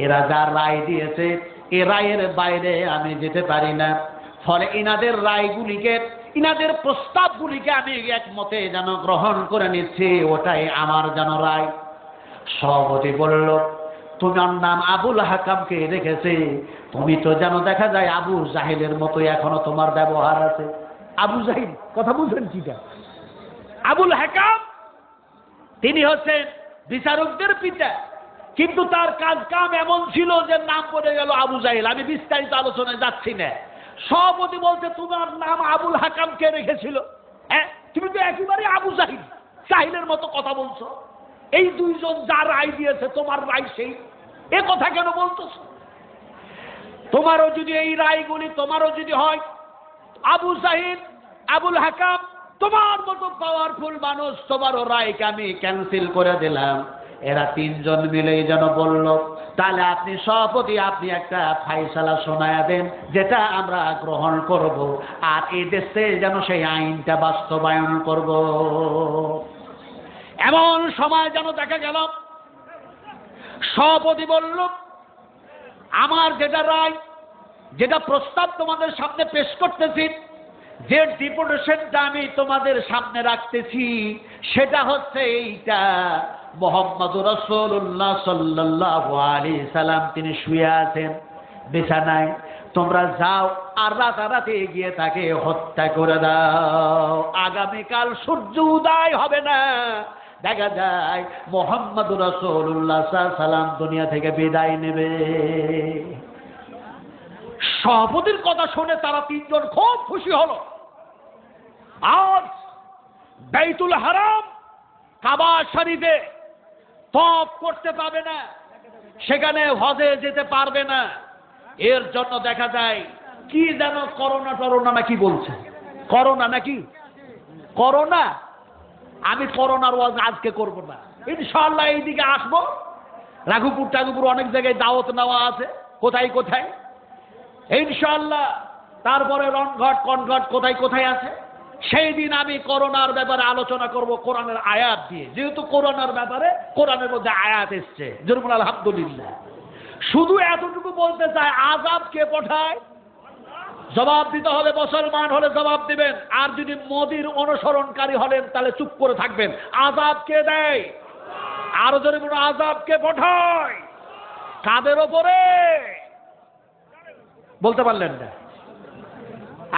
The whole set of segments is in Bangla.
এরা যা রায় দিয়েছে এ রায়ের বাইরে আমি যেতে পারি না, ফলে ইনাদের রায়গুলিকে, ইনাদের প্রস্তাবগুলিকে আমি একমতে যেন গ্রহণ করে নিচ্ছি, ওটাই আমার যেন রায়। সভাপতি বলল, তোমার নাম আবুল হাকামকে রেখেছে, তুমি তো যেন দেখা যায় আবু জাহিলের মতো এখনো তোমার ব্যবহার আছে। আবু জাহিল কথা বুঝলেন কিটা? আবুল হাকাম তিনি হচ্ছেন বিচারকদের পিতা, কিন্তু তার কাজ কাম এমন ছিল যে নাম পড়ে গেল আবু জাহিল। আমি বিস্তারিত আলোচনায় যাচ্ছি না। সভাপতি বলতে তোমার নাম আবুল হাকাম কে রেখেছিল? হ্যাঁ, তুমি তো একেবারে আবু জাহিল, জাহিলের মতো কথা বলছো। এই দুইজন যা রায় দিয়েছে তোমার রায় সেই, এ কথা কেন বলতেছ? তোমারও যদি এই রায়গুলি তোমারও যদি হয়, আবু জাহিল, আবুল হাকাম তোমার মতো পাওয়ারফুল মানুষ, তোমারও রায়কে আমি ক্যান্সেল করে দিলাম। এরা তিনজন মিলেই যেন বলল, তাহলে আপনি সভাপতি আপনি একটা ফাইসালা শোনায়া দেন যেটা আমরা গ্রহণ করব, আর এই দেশে যেন সেই আইনটা বাস্তবায়ন করব। এমন সময় যেন দেখা গেল সভাপতি বলল, আমার যেটা রায়, যেটা প্রস্তাব তোমাদের সামনে পেশ করতেছি, যে ডিপুটেশনটা আমি তোমাদের সামনে রাখতেছি, সেটা হচ্ছে এইটা, মুহাম্মদুর রাসূলুল্লাহ সাল্লাল্লাহু আলাইহি সাল্লাম তিনি শুয়ে আছেন বিছানায়, তোমরা যাও আর রাতারাতি গিয়ে তাকে হত্যা করে দাও। আগামীকাল সূর্য উদয় হবে না, দেখা যায় মুহাম্মদুর রাসূলুল্লাহ সাল্লাল্লাহু আলাইহি সাল্লাম দুনিয়া থেকে বিদায় নেবে। সভাপতির কথা শুনে তারা তিনজন খুব খুশি হলো। আজ বাইতুল হারাম কাবা শরীফে তওয়াফ করতে পারবে না, সেখানে হজে যেতে পারবে না। এর জন্য দেখা যায় কি যেন করোনা নাকি বলছে, করোনা নাকি করোনা। আমি করোনার ওয়াজ আজকে করব না, ইনশাআল্লাহ এইদিকে আসবো। রাঘুপুর টাঘুপুর অনেক জায়গায় দাওয়াত নেওয়া আছে, কোথায় কোথায় ইনশাআল্লাহ। তারপরে রনঘট কনঘট কোথায় কোথায় আছে, সেই দিন আমি করোনার ব্যাপারে আলোচনা করব কোরআনের আয়াত দিয়ে, যেহেতু করোনার ব্যাপারে কোরআনের মধ্যে আয়াত এসছে। জরুর আলহামদুলিল্লাহ। শুধু এতটুকু বলতে চাই, আযাব কে পাঠায়? জবাব দিতে হবে, মুসলমান হলে জবাব দিবেন, আর যদি মোদির অনুসরণকারী হলেন তাহলে চুপ করে থাকবেন। আযাব কে দেয়? আরো জোরে বলুন, আযাব কে পাঠায়? কাদের ওপরে? বলতে পারলেন না,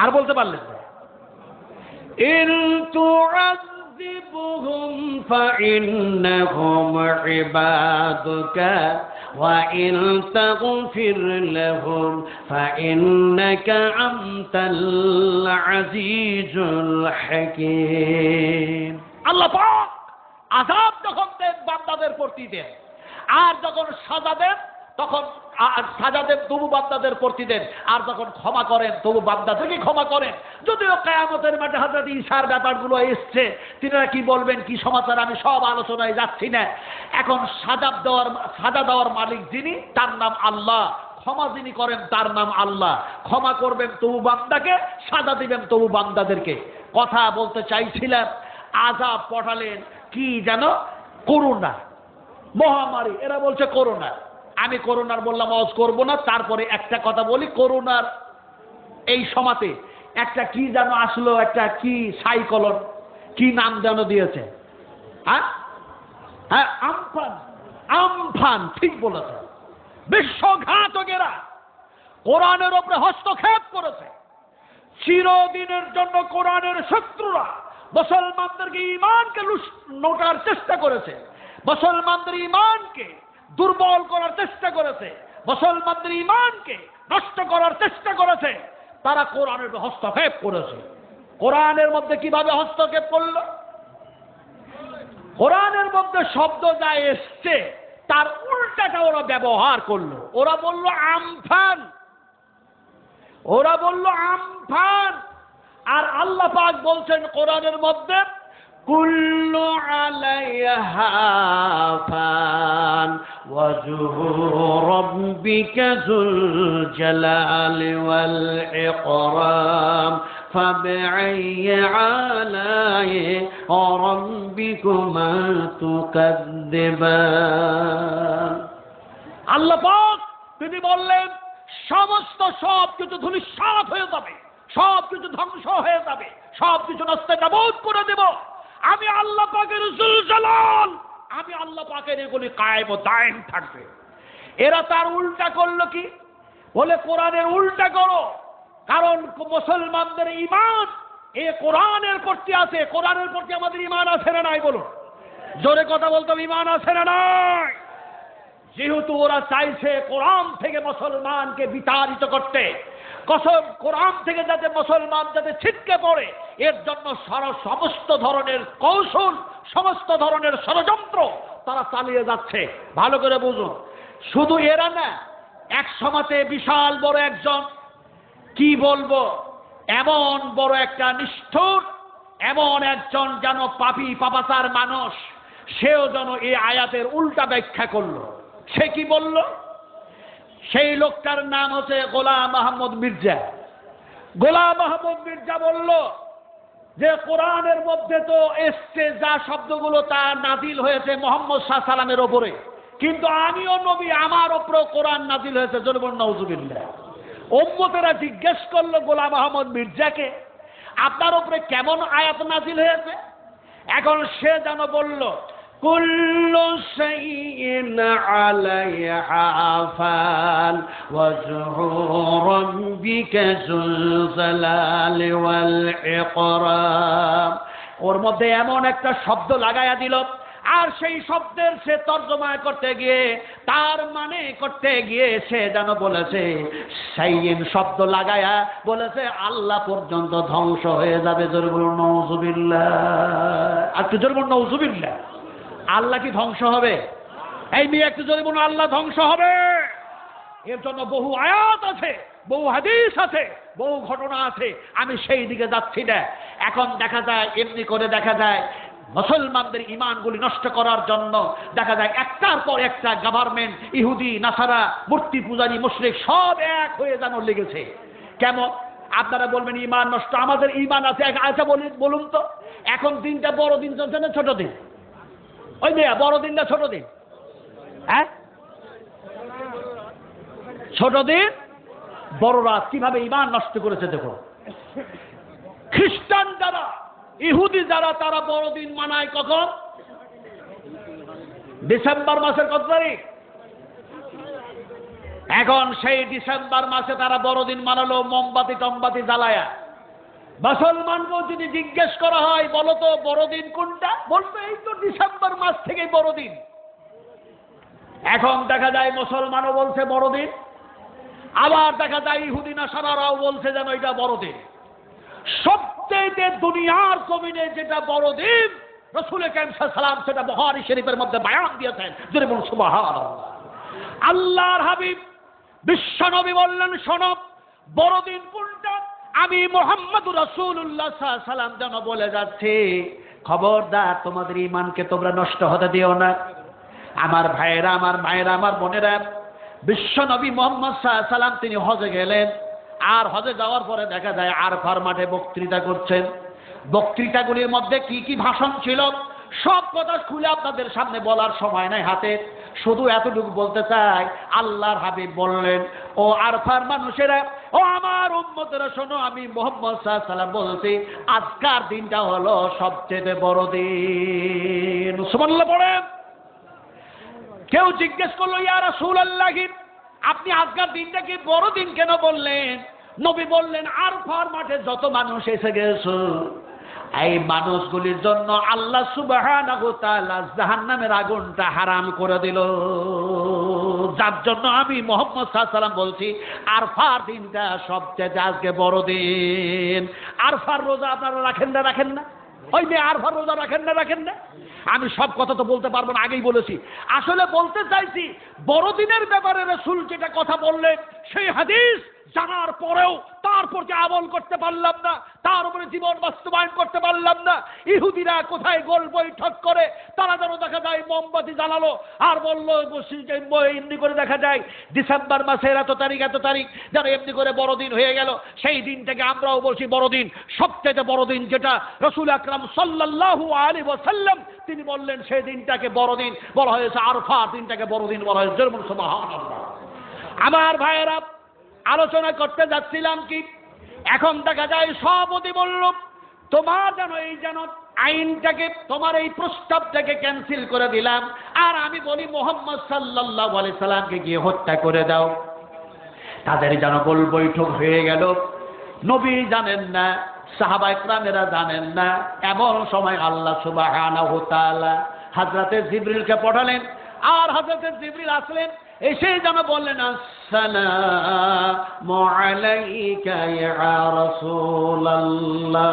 আর বলতে পারলেন না। ইন তুআযিবহুম ফাইন্নাহুম ইবাদুকা ওয়া ইন তাগফির লাহুম ফাইন্নাকা আনতাল আজিজুল হাকীম। আল্লাহ পাক আযাব যখন দেন বান্দাদের প্রতি দেন, আর যখন সাজা দেন তখন সাজা দেন তবু বান্দাদের প্রতি দেন, আর যখন ক্ষমা করেন তবু বান্দাদেরকে ক্ষমা করেন। যদিও কিয়ামতের মাঠে হযরত ঈসার ব্যাপারগুলো এসছে, তিনারা কি বলবেন কি সমাচার আমি সব আলোচনায় যাচ্ছি না। এখন সাজা দেওয়ার মালিক যিনি, তার নাম আল্লাহ। ক্ষমা যিনি করেন তার নাম আল্লাহ। ক্ষমা করবেন তবু বান্দাকে, সাজা দিবেন তবু বান্দাদেরকে। কথা বলতে চাইছিলাম, আযাব পাঠালেন কি যেন, করোনা মহামারী। এরা বলছে করোনা, আমি করোনার বললাম ওয়াজ করব না। তারপরে একটা কথা বলি, করোনার এই সমাতে একটা কি যেন আসলো, একটা কি সাইক্লোন, কি নাম যেন দিয়েছে, হ্যাঁ হ্যাঁ আমফান, আমফান ঠিক বলেছে। বিশ্বঘাতকেরা কোরআনের উপরে হস্তক্ষেপ করেছে। চিরদিনের জন্য কোরআনের শত্রুরা মুসলমানদেরকে ঈমানকে নোটার চেষ্টা করেছে, মুসলমানদের ঈমানকে দুর্বল করার চেষ্টা করেছে, মুসলমানদের ঈমানকে নষ্ট করার চেষ্টা করেছে। তারা কোরআনের হস্তক্ষেপ করেছে। কোরআনের মধ্যে কিভাবে হস্তক্ষেপ করলো? কোরআনের মধ্যে শব্দ যা এসছে তার উল্টাটা ওরা ব্যবহার করলো। ওরা বলল আমফান, ওরা বলল আমফান। আর আল্লাহ পাক বলছেন কোরআনের মধ্যে, কুল্লু আলাইহা ফান ওয়াজহু রাব্বিকা যুল জালালি ওয়াল ইকরাম ফাবিআইয়ি আলাই রাব্বিকুমা তুকাদ্দিবান। আল্লাহ পাক তিনি বললেন সমস্ত সব কিছু ধূলিসাৎ হয়ে যাবে, সব কিছু ধ্বংস হয়ে যাবে, সব কিছু নাস্তানাবুদ করে দেব। আমি আল্লাহ পাকের জুলজালাল, আমি আল্লাহ পাকের এগুলি কায়েম ও দায়েম থাকবে। এরা তার উল্টা করলো কি? বলে কোরআনের উল্টা করো, কারণ মুসলমানদের ঈমান এ কোরআনের প্রতি আছে। কোরআনের প্রতি আমাদের ঈমান আছে না নাই? বলুন জোরে কথা বলতে, ঈমান আছে না নাই? যেহেতু ওরা চাইছে কোরআন থেকে মুসলমানকে বিতাড়িত করতে, কোরআন থেকে যাতে মুসলমান যাতে ছিটকে পড়ে, এর জন্য সমস্ত ধরনের কৌশল, সমস্ত ধরনের ষড়যন্ত্র তারা চালিয়ে যাচ্ছে। ভালো করে বুঝুন। শুধু এরা না, এক সমাজে বিশাল বড় একজন, কি বলবো, এমন বড় একটা নিষ্ঠুর, এমন একজন যেন পাপী পাপাচার মানুষ, সেও যেন এই আয়াতের উল্টা ব্যাখ্যা করলো। সে কি বলল? সেই লোকটার নাম হচ্ছে গোলাম মাহমুদ মির্জা। গোলাম মাহমুদ মির্জা বলল যে কোরআনের মধ্যে তো এসছে যা শব্দগুলো তা নাজিল হয়েছে মুহাম্মদ সাল্লাল্লাহু আলাইহি ওয়াসাল্লামের ওপরে, কিন্তু আমিও নবী, আমার ওপরে কোরআন নাজিল হয়েছে। জোরে বলুন নাউজুবিল্লাহ। উম্মতেরা জিজ্ঞেস করলো গোলাম মাহমুদ মির্জাকে, আপনার উপরে কেমন আয়াত নাজিল হয়েছে? এখন সে যেন বলল কুল্লু শাইইন আলাইহা ফান ওয়াজহু রাব্বিকা যুল জালালি ওয়াল ইকরাম। ওর মধ্যে এমন একটা শব্দ লাগায়া দিল, আর সেই শব্দের সে তর্জমা করতে গিয়ে, তার মানে করতে গিয়ে সে যেন বলেছে, শাইইন শব্দ লাগায়া বলেছে আল্লাহ পর্যন্ত ধ্বংস হয়ে যাবে। জোরে বলুন নাউজুবিল্লাহ। আর একটু জোরে বলুন নাউজুবিল্লাহ। আল্লাহ কি ধ্বংস হবে? এই মেয়ে একটু জোরে বলুন, আল্লাহ ধ্বংস হবে। এর জন্য বহু আয়াত আছে, বহু হাদিস আছে, বহু ঘটনা আছে, আমি সেই দিকে যাচ্ছি না। এখন দেখা যায়, এমনি করে দেখা যায় মুসলমানদের ঈমানগুলি নষ্ট করার জন্য দেখা যায় একটার পর একটা গভর্নমেন্ট, ইহুদি, নাসারা, মূর্তি পূজারী, মুশরিক সব এক হয়ে যেন লেগেছে। কেমন? আপনারা বলবেন ঈমান নষ্ট, আমাদের ঈমান আছে। আচ্ছা বলুন তো, এখন দিনটা বড় দিন চলছে না ছোট দিন? ওই মেয়া, বড় দিন না ছোট দিন? হ্যাঁ, ছোট দিন। বড়রা কিভাবে ঈমান নষ্ট করেছে দেখো। খ্রিস্টান যারা, ইহুদি যারা, তারা বড়দিন মানায় কখন? ডিসেম্বর মাসের কত তারিখ? এখন সেই ডিসেম্বর মাসে তারা বড়দিন মানালো মোমবাতি টমবাতি জ্বালায়া। মুসলমানকেও যদি জিজ্ঞেস করা হয় বলো তো বড়দিন কোনটা, বলবে এই তো ডিসেম্বর মাস থেকে বড়দিন। এখন দেখা যায় মুসলমানও বলছে বড়দিন, আবার দেখা যায় ইহুদি নাসারারাও বলছে যেন এটা বড়দিন। সবচেয়ে দুনিয়ার জমিনে যেটা বড়দিন, রাসূল কারীম সাল্লাল্লাহু আলাইহি ওয়াসাল্লাম সেটা বুখারী শরীফের মধ্যে বয়ান দিয়েছেন। জোরে বলুন সুবহানাল্লাহ। আল্লাহর হাবিব বিশ্ব নবী বললেন, শোনো বড়দিন কোনটা? আমি মুহাম্মদুর রাসূলুল্লাহ সাল্লাল্লাহু আলাইহি ওয়াসাল্লাম যেন বলে যাচ্ছি, খবরদার তোমাদের ঈমানকে তোমরা নষ্ট হতে দিও না। আমার ভাইয়েরা, আমার মায়েরা, আমার বোনেরা, বিশ্ব নবী মুহাম্মদ সাল্লাল্লাহু আলাইহি ওয়াসাল্লাম তিনি হজে গেলেন। আর হজে যাওয়ার পরে দেখা যায় আরফার মাঠে বক্তৃতা করছেন। বক্তৃতাগুলির মধ্যে কি কি ভাষণ ছিল সব কথা খুলে আপনাদের সামনে বলার সময় নাই হাতে। শুধু এতটুকু বলতে চাই, আল্লাহর হাবিব বললেন, ও আরফার মানুষেরা, ও আমার উম্মতেরা শোনো, আমি মুহাম্মদ সাল্লাল্লাহু আলাইহি ওয়াসাল্লাম বলছি আজকের দিনটা হলো সবচেয়ে বড় দিন। সুবহানাল্লাহ পড়েন। কেউ জিজ্ঞেস করলো, ইয়া রাসূলুল্লাহ, আপনি আজকের দিনটা কি বড় দিন কেন বললেন? নবী বললেন, আরফার মাঠে যত মানুষ এসে গেছে, এই মানুষগুলির জন্য আল্লাহ সুবহানাহু ওয়া তাআলা জাহান্নামের আগুনটা হারাম করে দিল। যার জন্য আমি মুহাম্মদ সাল্লাল্লাহু আলাইহি ওয়াসাল্লাম বলছি আরফার দিনটা সবচেয়ে আজকে বড় দিন। আরফার রোজা আপনারা রাখেন না? রাখেন না? ওই মেয়ে আরফার রোজা রাখেন না? রাখেন না? আমি সব কথা তো বলতে পারবো না, আগেই বলেছি। আসলে বলতে চাইছি বড়দিনের ব্যাপারে রাসূল যেটা কথা বললেন সেই হাদিস জানার পরেও তার প্রতি আমল করতে পারলাম না, তার উপরে জীবন বাস্তবায়ন করতে পারলাম না। ইহুদিরা কোথায় গোল বৈঠক করে তারা যেন দেখা যায় মোমবাতি জ্বালালো আর বললো এমনি করে দেখা যায় ডিসেম্বর মাসের এত তারিখ যেন এমনি করে বড়দিন হয়ে গেল। সেই দিনটাকে আমরাও বলছি বড়দিন। সবচেয়ে বড় দিন যেটা রাসূল আকরাম সাল্লাল্লাহু আলাইহি ওয়াসাল্লাম তিনি বললেন, সেই দিনটাকে বড়দিন বলা হয়েছে, আরফা দিনটাকে বড়দিন বলা হয়েছে। সুবহানাল্লাহ। আমার ভাইয়েরা, আলোচনা করতে যাচ্ছিলাম কি, এখন দেখা যায় সভাপতি বলল তোমার যেন আইনটাকে, তোমার এই প্রস্তাবটাকে ক্যান্সেল করে দিলাম, আর আমি বলি মুহাম্মদ সাল্লাল্লাহু আলাইহি সাল্লামকে গিয়ে হত্যা করে দাও। তাদের যেন গোল বৈঠক হয়ে গেল। নবী জানেন না, সাহাবায়ে কেরামেরা জানেন না। এমন সময় আল্লাহ সুবহানাহু ওয়া তাআলা হযরতে জিবরিলকে পাঠালেন, আর হযরতে জিবরিল আসলেন, এসে যেন বললেন আসসালামু আলাইকা ইয়া রাসূলুল্লাহ।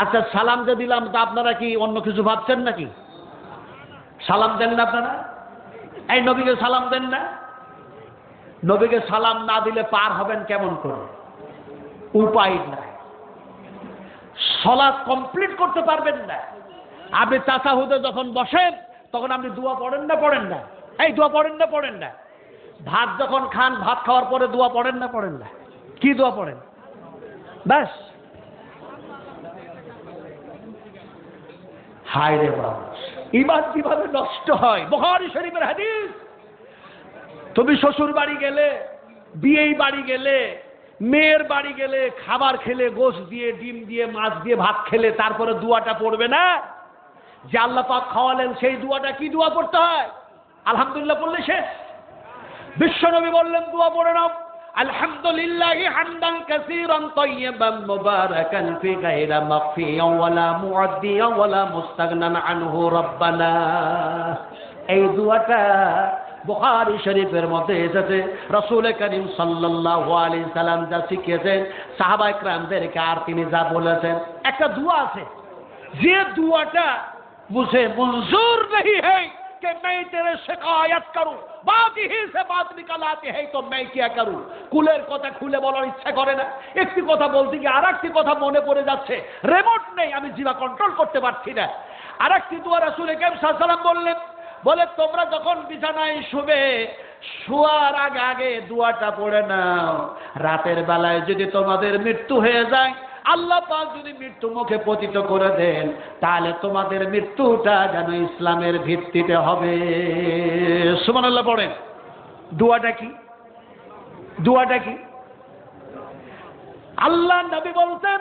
আচ্ছা, সালাম যে দিলাম তা আপনারা কি অন্য কিছু ভাবছেন নাকি? সালাম দেন না আপনারা? এই নবীকে সালাম দেন না? নবীকে সালাম না দিলে পার হবেন কেমন করে? উপায় নাই। সালাত কমপ্লিট করতে পারবেন না। আপনি তাসাহুদে যখন বসেন তখন আপনি দোয়া পড়েন না? এই দোয়া পড়েন না? ভাত যখন খান, ভাত খাওয়ার পরে দোয়া পড়েন না? কি দোয়া পড়েন? ব্যাস। হায় রে বাবা, ঈমান কিভাবে নষ্ট হয়! বুখারী শরীফের হাদিস। তুমি শ্বশুর বাড়ি গেলে, বিয়েই বাড়ি গেলে, মেয়ের বাড়ি গেলে, খাবার খেলে, গোশত দিয়ে, ডিম দিয়ে, মাছ দিয়ে ভাত খেলে, তারপরে দোয়াটা পড়বে না? যে আল্লাহ পাক খাওয়ালেন সেই দোয়াটা কি দোয়া পড়তে হয়? আলহামদুলিল্লাহ বললে শেষ। বিশ্বনবী বললেন দোয়া পড়ে নাও, আলহামদুলিল্লাহি হামদান কাসীরান তাইয়্যিবান মুবারাকান ফি গায়রা মাগফিয়ান ওয়ালা মুআদ্দিয়ান ওয়ালা মুস্তাগনান আনহু রাব্বানা। এই দোয়াটা বুখারী শরীফের মধ্যে এসেছে। রাসূল করিম সাল্লাল্লাহু আলাইহি সাল্লাম যা শিখিয়েছেন সাহাবায়ে কেরামদেরকে, আর তিনি যা বলেছেন, একটা দোয়া আছে যে দোয়াটা मुझे मंजूर नहीं है कि मैं तेरे शिकायत करूं, बात ही से बात निकल आती है तो मैं क्या करूं। কুলের কথা খুলে বলার ইচ্ছা করে না, একটি কথা বলতে গিয়ে আরেকটি কথা মনে পড়ে যাচ্ছে, রিমোট নেই, আমি জিহ্বা কন্ট্রোল করতে পারছি না। আরেকটি দোয়া রাসূল করিম সাল্লাল্লাহু আলাইহি ওয়াসাল্লাম বললেন, বলে তোমরা যখন বিছানায় শুবে, শোয়ার আগে দোয়াটা পড়ে নাও। রাতের বেলায় যদি তোমাদের মৃত্যু হয়ে যায়, আল্লাহ পাক যদি মৃত্যু মুখে পতিত করে দেন, তাহলে তোমাদের মৃত্যুটা যেন ইসলামের ভিত্তিতে হবে। সুবহানাল্লাহ পড়েন। দোয়াটা কি? আল্লাহ নবী বলতেন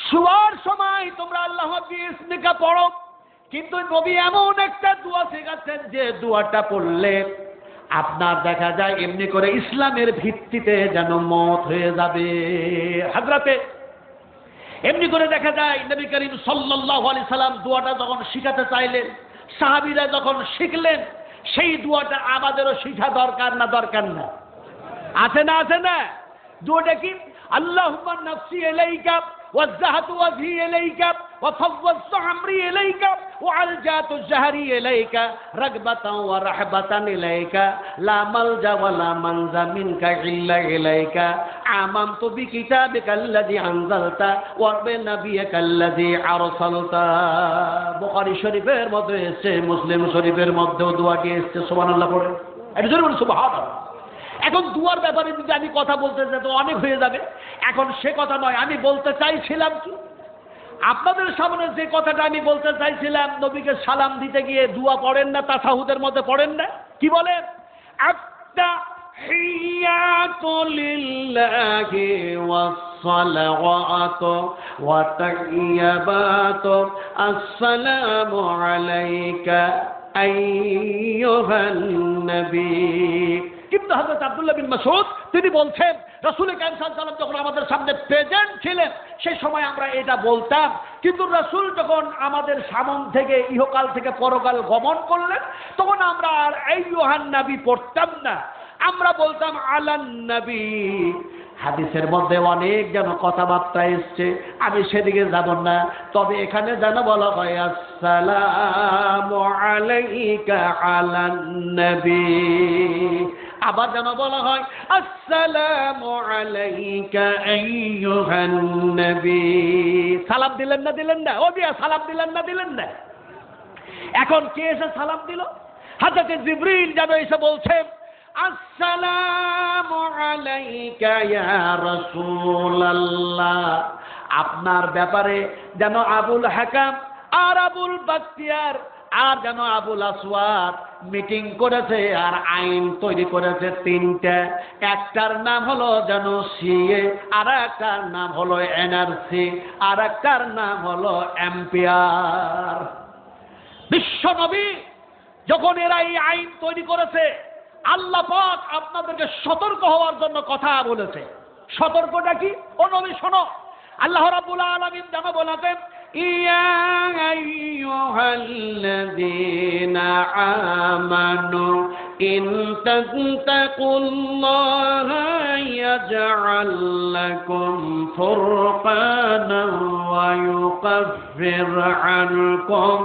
শোয়ার সময় তোমরা আল্লাহ বিসমিকা পড়ো, কিন্তু নবী এমন একটা দোয়া শেখাচ্ছেন যে দোয়াটা পড়লে আপনার দেখা যায় এমনি করে ইসলামের ভিত্তিতে যেন মত হয়ে যাবে। হযরতে এমনি করে দেখা যায় নবী করিম সাল্লাল্লাহু আলাইহি সাল্লাম দোয়াটা যখন শিখাতে চাইলেন, সাহাবীরা যখন শিখলেন, সেই দোয়াটা আমাদেরও শিখা দরকার না? আছে না? দোয়াটা কি? আল্লাহুম্মা নাফসি ইলাইকা ওয়াজ্জাহতু ওয়াজহি ইলাইকা ওয়া ফাওয়াযতু আমরি ইলাইকা ওয়া আলজাতু জাহরি ইলাইকা রাগবাতান ওয়া রাহবাতান ইলাইকা লা মালজা ওয়া লা মানজা মিনকা ইল্লা ইলাইকা আমানতু বিকিতাবিকা আল্লাযী আনজালতা ওয়া বিনাবিয়িকা আল্লাযী আরসালতা। বুখারী শরীফের মধ্যে এসেছে, মুসলিম শরীফের মধ্যেও দোয়াটি এসেছে। সুবহানাল্লাহ পড়ে। এটা জোরে বলুন সুবহানাল্লাহ। এখন দুয়ার ব্যাপারে যদি আমি কথা বলতে চাই তো অনেক হয়ে যাবে। এখন সে কথা নয়, আমি বলতে চাইছিলাম কি, আপনাদের সামনে যে কথাটা আমি বলতে চাইছিলাম, নবীকে সালাম দিতে গিয়ে দোয়া পড়েন না? তাসাহুদের মধ্যে পড়েন না? কি বলেন? আত্তাহিয়াতু লিল্লাহি ওয়াস সালাওয়াতু ওয়া তাইয়্যিবাতু আসসালামু আলাইকা আইয়ুহান নবী। কিন্তু হযরত আব্দুল্লাহ বিন মাসউদ তিনি বলছেন রাসূল করিম সাল্লাল্লাহু আলাইহি ওয়াসাল্লাম যখন আমাদের সামনে প্রেজেন্ট ছিলেন সেই সময় আমরা এটা বলতাম, কিন্তু রাসূল যখন আমাদের সামন থেকে ইহকাল থেকে পরকাল গমন করলেন তখন আমরা আর আইয়ুহান নবী পড়তাম না, আমরা বলতাম আলান নবী। হাদিসের মধ্যে অনেক যেন কথাবার্তা এসছে, আমি সেদিকে যাব না। তবে এখানে যেন বলা হয় আসসালামু আলাইকা আলান নবী, আবার যেন বলা হয় আসসালামু আলাইকা আইয়ুহান নবী। সালাম দিলেন না ও দিয়া সালাম দিলেন না। এখন কে এসে সালাম দিল? হযরত জিবরিল যেন এসে বলছেন আসসালামু আলাইকা ইয়া রাসূলুল্লাহ। আপনার ব্যাপারে যেন আবুল হাকাম আর আবুল বাখতিয়ার আর যেন আবুল আসওয়াদ মিটিং করেছে আর আইন তৈরি করেছে তিনটা। একটার নাম হলো যেন সিএ, আর একটার নাম হলো এনআরসি, আর একটার নাম হলো এম্পিয়ার। বিশ্ব নবী যখন এরা এই আইন তৈরি করেছে, আল্লাহ পাক আপনাদেরকে সতর্ক হওয়ার জন্য কথা বলেছে। সতর্কটা কি? ও নবী শোনো, আল্লাহ রাব্বুল আলামিন যেন বলেছেন ইয়া আইয়ুহাল্লাযীনা আমানু ইন তাত্তাকুল্লাহা ইয়াজআল লাকুম ফুরকানান ওয়া ইউকাফির আনকুম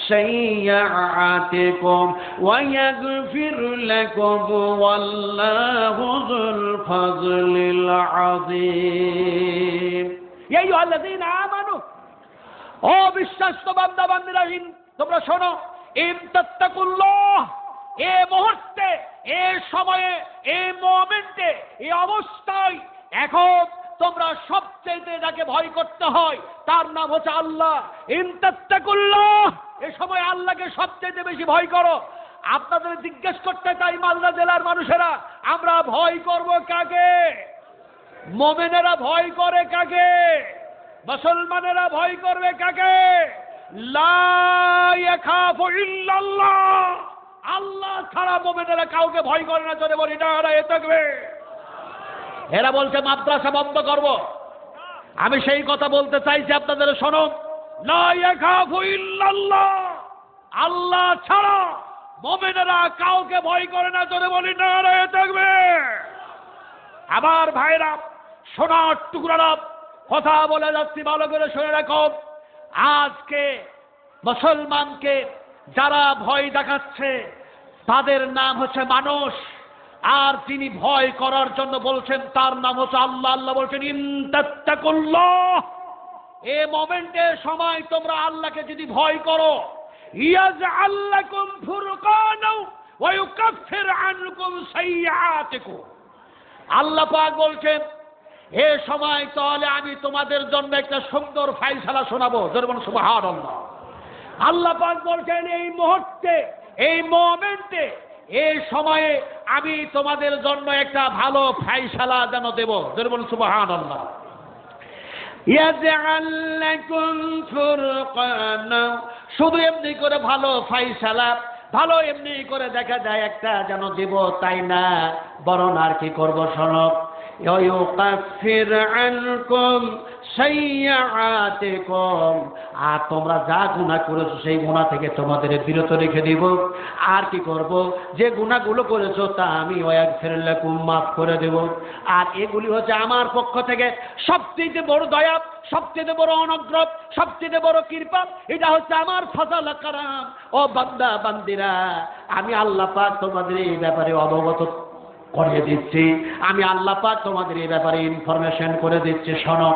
সাইয়্যাতিকুম ওয়া ইয়াগফির লাকুম ওয়াল্লাহু যুল ফাযলিল আযীম। ইয়া আইয়ুহাল্লাযীনা আমানু, ও বিশ্বাস্ত বান্দা বান্দীরা, তোমরা শোনো, ইন তাত্তাকুল্লাহ, এই মুহূর্তে, এই সময়ে, এই মোমেন্টে, এই অবস্থায় এখন তোমরা সবচেয়ে যাকে ভয় করতে হয় তার নাম হচ্ছে আল্লাহ। ইন তাত্তাকুল্লাহ, এই সময় আল্লাহকে সবচেয়ে বেশি ভয় করো। আপনাদের জিজ্ঞেস করতে চাই মালদা জেলার মানুষেরা, আমরা ভয় করব কাকে? মুমিনেরা ভয় করে কাকে? মুসলমানেরা ভয় করবে কাকে? লা ইয়াখাফু ইল্লাল্লাহ, আল্লাহ ছাড়া মুমিনেরা কাউকে ভয় করে না। চলে বলি নারায়ে তাকবীর। এরা বলছে মাদ্রাসা বন্ধ করব। আমি সেই কথা বলতে চাইছি আপনাদের, শোনো, লা ইয়াখাফু ইল্লাল্লাহ, আল্লাহ ছাড়া মুমিনেরা কাউকে ভয় করে না। চলে বলি নারায়ে তাকবীর। আমার ভাইরা, সোনার টুকরারা, কথা বলে যাচ্ছি, ভালো করে শুনে রাখো। আজকে মুসলমানকে যারা ভয় দেখাচ্ছে তাদের নাম হচ্ছে মানুষ, আর তিনি ভয় করার জন্য বলছেন তার নাম হচ্ছে আল্লাহ। আল্লাহ বলছেন ইন তাত্তাকুল্লাহ, এই মোমেন্টে সময় তোমরা আল্লাহকে যদি ভয় করো, ইয়াজআল লাকুম ফুরকানাও ওয়া ইউকাফির আনকুম সাইয়্যাতিকুম। আল্লাহ পাক বলছেন এ সময় তাহলে আমি তোমাদের জন্য একটা সুন্দর ফায়সালা শোনাবো। জোরে সুবহানাল্লাহ। আল্লাহ পাক বলছেন এই মুহূর্তে, এই মোমেন্টে, এই সময়ে আমি তোমাদের জন্য একটা ভালো ফায়সালা যেন দেব। জোরে সুবহানাল্লাহ। ইয়াজআল লাকুম ফুরকানা, শুধু এমনি করে ভালো ফায়সালা, ভালো এমনি করে দেখা যায় একটা যেন দেব তাই না, বরং আর কি করব শোনো, ইউকাফির আনকুম সাইয়্যাতিকুম, আর তোমরা যা গুনাহ করেছো সেই গুনাহ থেকে তোমাদের বিরত রেখে দিব। আর কি করব, যে গুনাহগুলো করেছো তা আমি ওয়াগফির লাকুম, মাফ করে দেব। আর এগুলি হচ্ছে আমার পক্ষ থেকে সবচেয়ে বড় দয়া, সবচেয়ে বড় অনুগ্রহ, সবচেয়ে বড় কৃপা। এটা হচ্ছে আমার ফজল কারাম। ও বান্দা বান্দিরা, আমি আল্লাহ পাক তোমাদের এই ব্যাপারে অবগত করে দিচ্ছি, আমি আল্লাহ পাক তোমাদের এই ব্যাপারে ইনফরমেশন করে দিচ্ছি। শোনো,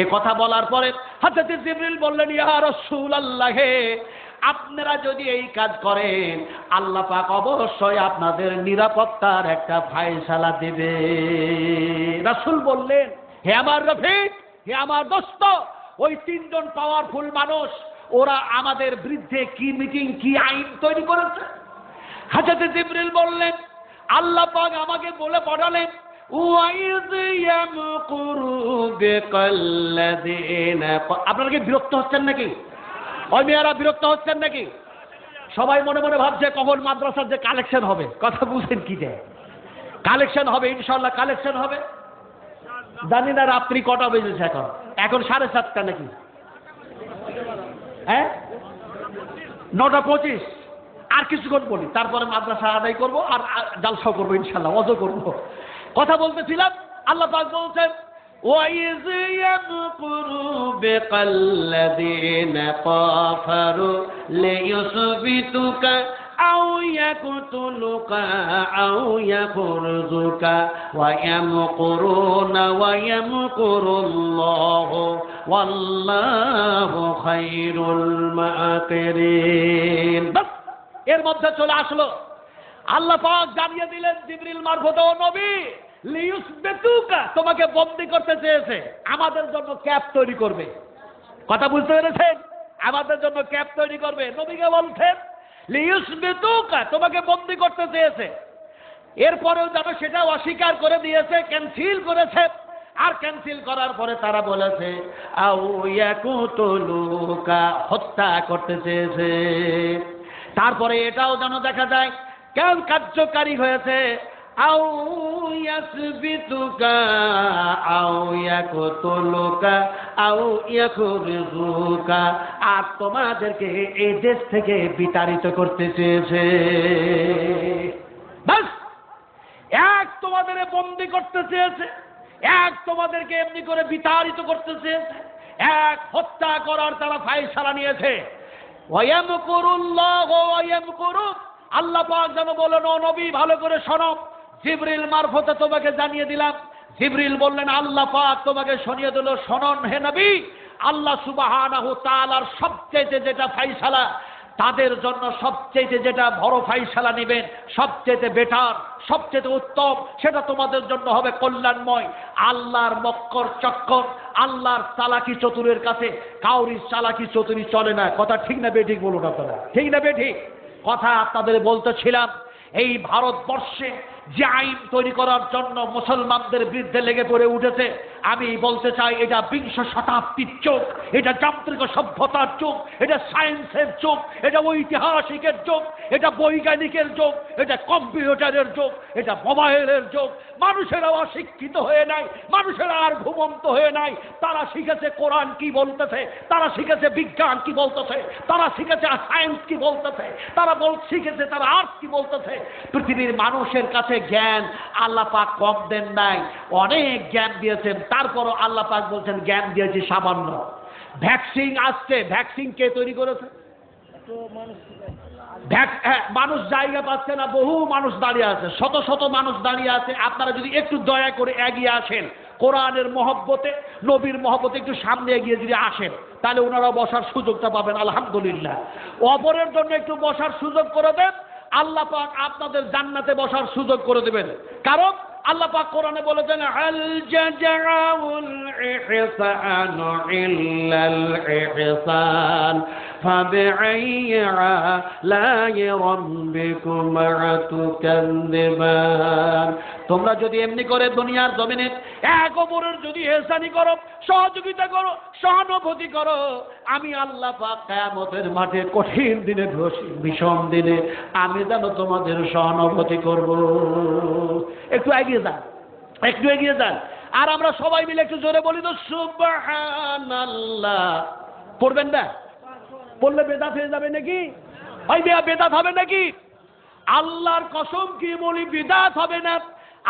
এ কথা বলার পরে হযরত জিবরিল বললেন ইয়া রাসূলুল্লাহ, আপনারা যদি এই কাজ করেন আল্লাহ পাক অবশ্যই আপনাদের নিরাপত্তার একটা ফায়সালা দেবে। রাসূল বললেন হে আমার রফিক, হে আমার দোস্ত, ওই তিনজন পাওয়ারফুল মানুষ ওরা আমাদের বিরুদ্ধে কি মিটিং, কি আইন তৈরি করেছে? হযরত জিবরিল বললেন আল্লাহ পাক আমাকে বলে পড়ালেন ওয়াইয ইয়ামকুরু বিকাল্লাযিনা। আপনারা কি বিরক্ত হচ্ছেন নাকি? ওই মেয়েরা বিরক্ত হচ্ছেন নাকি? সবাই মনে মনে ভাবছে কখন মাদ্রাসার যে কালেকশন হবে। কথা বুঝেন কি যে কালেকশন হবে, ইনশাআল্লাহ কালেকশন হবে। জানি না রাত্রি কটা বেজেছে, এখন 7:30 নাকি? হ্যাঁ, 9:25। আর কিছুক্ষণ বলি, তারপরে মাদ্রাসা আদায় করবো আর জালসাও করবো ইনশাআল্লাহ, ওয়াজও করবো। কথা বলতেছিলাম, আল্লাহ পাক বলছেন ওয়াইয ইয়ামকুরু বিকাল্লাযিনা কাফারু লিয়ুসবিতুকা আও ইয়াকতুলুকা আও ইয়াখরুজুকা ওয়া ইয়ামকুরুনা ওয়া ইয়ামকুরুল্লাহু ওয়াল্লাহু খায়রুল মাকিরিন। বাস এর মধ্যে চলে আসলো আল্লাহ পাক জানিয়ে দিলেন জিবরিল মারফতে, ও নবী লিয়ুসবিতুকা, তোমাকে বন্দী করতে চেয়েছে, আমাদের জন্য ক্যাপ তৈরি করবে। কথা বুঝতে পেরেছেন? আমাদের জন্য ক্যাপ তৈরি করবে। নবীকে বলছেন লিয়ুসবিতুকা, তোমাকে বন্দী করতে চেয়েছে। এরপরেও যেন সেটা অস্বীকার করে দিয়েছে, ক্যান্সেল করেছে। আর ক্যান্সেল করার পরে তারা বলেছে আও ইয়াকুতুলুকা, হত্যা করতে চেয়েছে। তারপরে এটাও যেন দেখা যায় কেন কার্যকারী হয়েছে, আও ইয়াসবিতুকা আও ইয়াকতুলুকা আও ইয়াখরুজুকা, আর তোমাদেরকে এই দেশ থেকে বিতাড়িত করতে চেয়েছে। বাস এক তোমাদের বন্দী করতে চেয়েছে, এক তোমাদেরকে এমনি করে বিতাড়িত করতে চেয়েছে, এক হত্যা করার তারা ফায়সালা নিয়েছে। ওয়ায়ামকুরুল্লাহু ওয়ায়ামকুরুন, আল্লাহ পাক যেন বলেন, ও নবী ভালো করে শোনো, জিবরিল মারফতে তোমাকে জানিয়ে দিলাম। জিবরিল বললেন আল্লাহ পাক তোমাকে শুনিয়ে দিল, শোনন হে নবী, আল্লাহ সুবহানাহু তাআলার সবচেয়ে যেটা ফায়সালা, তাদের জন্য সবচেয়ে যেটা বড় ফায়সালা নেবেন, সবচেয়ে বেটার, সবচেয়ে উত্তম, সেটা তোমাদের জন্য হবে কল্যাণময়। আল্লাহর মক্কর চক্কর, আল্লাহর চালাকি চতুরের কাছে কাউরির চালাকি চতুরি চলে না। কথা ঠিক না বেঠিক বলুন আপনারা, ঠিক না বেঠিক? কথা আপনাদের বলতেছিলাম, এই ভারতবর্ষে যে আইন তৈরি করার জন্য মুসলমানদের বিরুদ্ধে লেগে পড়ে উঠেছে, আমি বলতে চাই এটা বিংশ শতাব্দীর যুগ, এটা যান্ত্রিক সভ্যতার যুগ, এটা সায়েন্সের যুগ, এটা ঐতিহাসিকের যুগ, এটা বৈজ্ঞানিকের যুগ, এটা কম্পিউটারের যুগ, এটা মোবাইলের যুগ। মানুষেরা অশিক্ষিত হয়ে নাই, মানুষেরা আর ঘুমন্ত হয়ে নাই। তারা শিখেছে কোরআন কি বলতেছে, তারা শিখেছে বিজ্ঞান কি বলতেছে, তারা শিখেছে সায়েন্স কি বলতেছে, তারা শিখেছে তারা আর্ট কি বলতেছে। পৃথিবীর মানুষের কাছে জ্ঞান আল্লাহ পাক কম দেন নাই, অনেক জ্ঞান দিয়েছেন। তারপরও আল্লাহ পাক বলছেন জ্ঞান দিয়েছি সামান্য। ভ্যাকসিন আসছে, ভ্যাকসিন কে তৈরি করেছে? মানুষ জায়গা পাচ্ছে না, বহু মানুষ দাঁড়িয়ে আছে, শত শত মানুষ দাঁড়িয়ে আছে। আপনারা যদি একটু দয়া করে এগিয়ে আসেন, কোরআনের মহব্বতে, নবীর মহব্বতে একটু সামনে এগিয়ে যদি আসেন, তাহলে ওনারা বসার সুযোগটা পাবেন। আলহামদুলিল্লাহ। অপরের জন্য একটু বসার সুযোগ করে দেন, আল্লাহ পাক আপনাদের জান্নাতে বসার সুযোগ করে দেবেন। কারণ আল্লাহ পাক কোরআনে বলেছেন আল জাযাউল ইহসানু ইল্লাল ইহসান ফাবিআইয়ি আলাই রাব্বিকুমা তুকাযযিবান। তোমরা যদি এমনি করে দুনিয়ার জমিনে এক অপরের যদি ইহসানি করো, সহযোগিতা করো, সহানুভূতি করো, আমি আল্লাহ পাক কিয়ামতের মাঠে কঠিন দিনে, ভীষণ দিনে আমি যেন তোমাদের সহানুভূতি করব। একটু এগিয়ে যান, একটু এগিয়ে যান। আর আমরা সবাই মিলে একটু জোরে বলি তো সুবহানাল্লাহ। পড়বেন না? পড়লে বেদাত হয়ে যাবে নাকি? ভাই বেদাত হবে নাকি? আল্লাহর কসম কি বলি, বিদাত হবে না।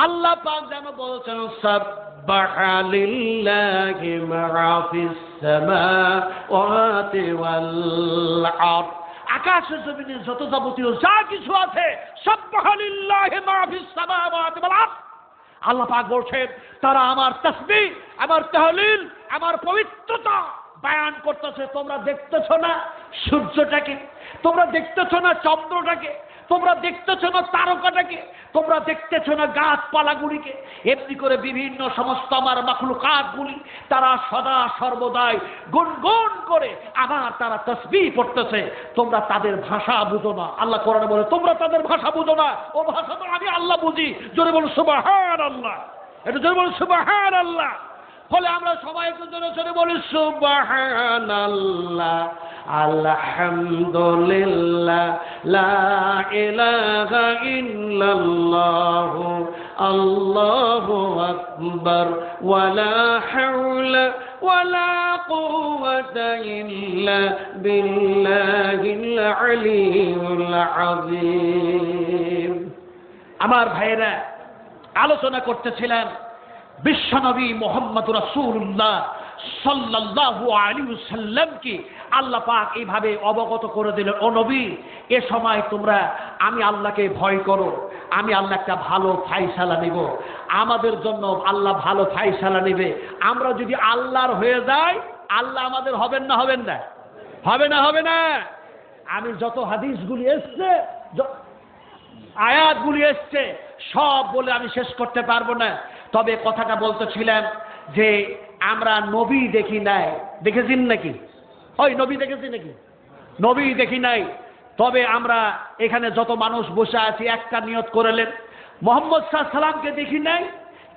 আল্লাহ পাক যেন বলছেন সাব্বাহা লিল্লাহি মা ফিস সামাওয়াতি ওয়াল আরদ, আকাশ জমিনে যত যাবতীয় যা কিছু আছে, সাব্বাহা লিল্লাহি মা ফিস সামাওয়াতি ওয়াল আরদ। আল্লাহ পাক বলছেন তারা আমার তাসবিহ, আমার তাহলিল, আমার পবিত্রতা বয়ান করতেছে। তোমরা দেখতেছো না সূর্যটাকে, তোমরা দেখতেছো না চন্দ্রটাকে, তোমরা দেখতেছো না তারকাটাকে, তোমরা দেখতেছো না গাছপালাগুলিকে। এমনি করে বিভিন্ন সমস্ত আমার মাখলুকাতগুলি তারা সদা সর্বদাই গুনগুন করে আমার তারা তাসবিহ পড়তেছে। তোমরা তাদের ভাষা বুঝো না। আল্লাহ কোরআনে বলে তোমরা তাদের ভাষা বুঝো না, ও ভাষা তো আমি আল্লাহ বুঝি। জোরে বলো সুবহানাল্লাহ, একটু জোরে বলো সুবহানাল্লাহ। ফলে আমরা সবাই একটু জোরে জোরে বলি সুবহানাল্লাহ, আলহামদুলিল্লাহ, লা ইলাহা ইল্লাল্লাহ, আল্লাহু আকবার, ওয়ালা হাওলা ওয়ালা কুওয়াতা ইল্লা বিল্লাহিল আলিয়্যিল আযীম। আমার ভাইরা, আলোচনা করতেছিলাম বিশ্বনবী মুহাম্মদ রাসূলুল্লাহ সাল্লাল্লাহু আলাইহি ওয়াসাল্লামকে আল্লাহ পাক এইভাবে অবগত করে দিলেন, ও নবী, এ সময় তোমরা আমি আল্লাহকে ভয় করো, আমি আল্লাহ একটা ভালো ফায়সালা নিব, আমাদের জন্য আল্লাহ ভালো ফায়সালা নেবে। আমরা যদি আল্লাহর হয়ে যাই, আল্লাহ আমাদের হবেন না হবেন না? হবে না হবে না? আমি যত হাদিসগুলি এসছে, আয়াতগুলি এসছে, সব বলে আমি শেষ করতে পারবো না। তবে কথাটা বলতেছিলাম যে আমরা নবী দেখি নাই, দেখেছেন নাকি? ওই নবী দেখেছি নাকি? নবী দেখি নাই। তবে আমরা এখানে যত মানুষ বসে আছি একটা নিয়ত করলেন, মুহাম্মদ সাল্লাল্লাহু আলাইহি সাল্লামকে দেখি নাই,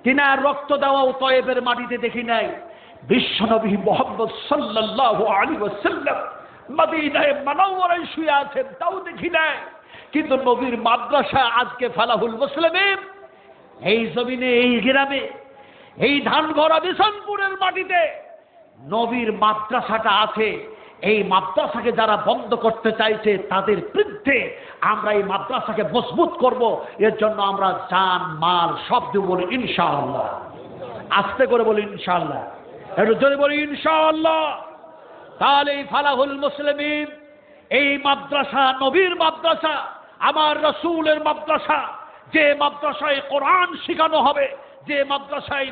তিনার রক্ত দেওয়া তয়েবের মাটিতে দেখি নাই, বিশ্বনবী মুহাম্মদ সাল্লাল্লাহু আলাইহি ওয়াসাল্লাম মদিনায় মুনাওয়ারায় শুয়ে আছেন, তাও দেখি নাই। কিন্তু নবীর মাদ্রাসা আজকে ফালাহুল মুসলিমিন এই জমিনে, এই গ্রামে, এই ধান ভরা বিশনপুরের মাটিতে নবীর মাদ্রাসাটা আছে। এই মাদ্রাসাকে যারা বন্ধ করতে চাইছে তাদের বিরুদ্ধে আমরা এই মাদ্রাসাকে মজবুত করব। এর জন্য আমরা জান মাল সব দেব, বলি ইনশাআল্লাহ। আস্তে করে বলি ইনশাআল্লাহ, একটু জোরে বলি ইনশাআল্লাহ। তাহলে এই ফালাহুল মুসলিমিন, এই মাদ্রাসা নবীর মাদ্রাসা, আমার রাসূলের মাদ্রাসা, যে মাদ্রাসায় কোরআন শেখানো হবে, যে মাদ্রাসায়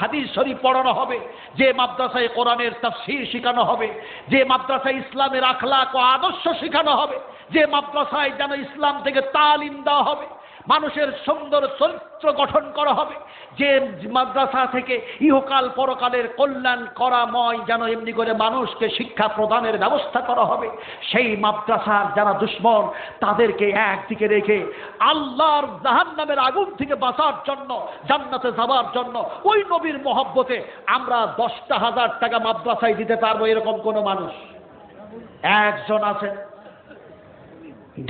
হাদিস শরীফ পড়ানো হবে, যে মাদ্রাসায় কোরআনের তাফসীর শেখানো হবে, যে মাদ্রাসায় ইসলামের আখলাক ও আদর্শ শেখানো হবে, যে মাদ্রাসায় যেন ইসলাম থেকে তালিম দেওয়া হবে, মানুষের সুন্দর চরিত্র গঠন করা হবে, যে মাদ্রাসা থেকে ইহকাল পরকালের কল্যাণ করাময় যেন এমনি করে মানুষকে শিক্ষা প্রদানের ব্যবস্থা করা হবে, সেই মাদ্রাসার যারা দুশ্মন তাদেরকে একদিকে রেখে আল্লাহর জাহান্নামের আগুন থেকে বাঁচার জন্য, জান্নাতে যাওয়ার জন্য ওই নবীর মহব্বতে আমরা 10,000 টাকা মাদ্রাসায় দিতে পারবো, এরকম কোন মানুষ একজন আছেন?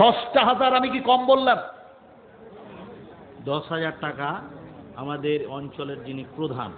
10,000 আমি কি কম বললাম? 10,000 টাকা আমাদের অঞ্চলের যিনি প্রধান